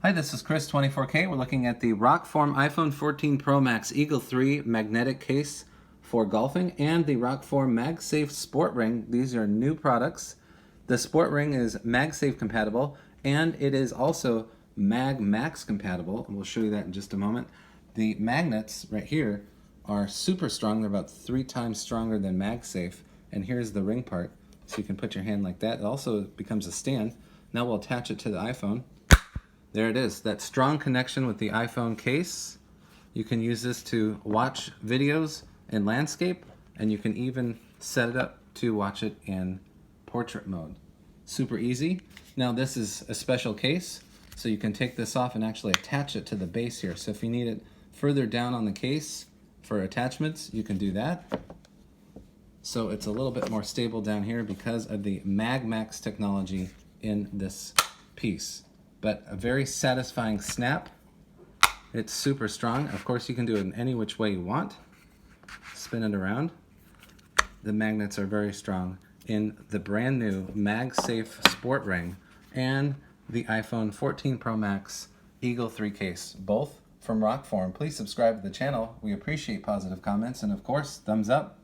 Hi, this is Chris, 24K. We're looking at the ROKFORM iPhone 14 Pro Max Eagle 3 magnetic case for golfing and the ROKFORM MagSafe Sport Ring. These are new products. The Sport Ring is MagSafe compatible and it is also MAGMAX compatible, and we'll show you that in just a moment. The magnets right here are super strong. They're about 3 times stronger than MagSafe. And here's the ring part, so you can put your hand like that. It also becomes a stand. Now we'll attach it to the iPhone. There it is, that strong connection with the iPhone case. You can use this to watch videos in landscape, and you can even set it up to watch it in portrait mode. Super easy. Now this is a special case, so you can take this off and actually attach it to the base here. So if you need it further down on the case for attachments, you can do that. So it's a little bit more stable down here because of the MagMax technology in this piece. But a very satisfying snap. It's super strong. Of course, you can do it in any which way you want. Spin it around. The magnets are very strong in the brand new MagSafe Sport Ring and the iPhone 14 Pro Max Eagle 3 case, both from ROKFORM. Please subscribe to the channel. We appreciate positive comments, and of course, thumbs up.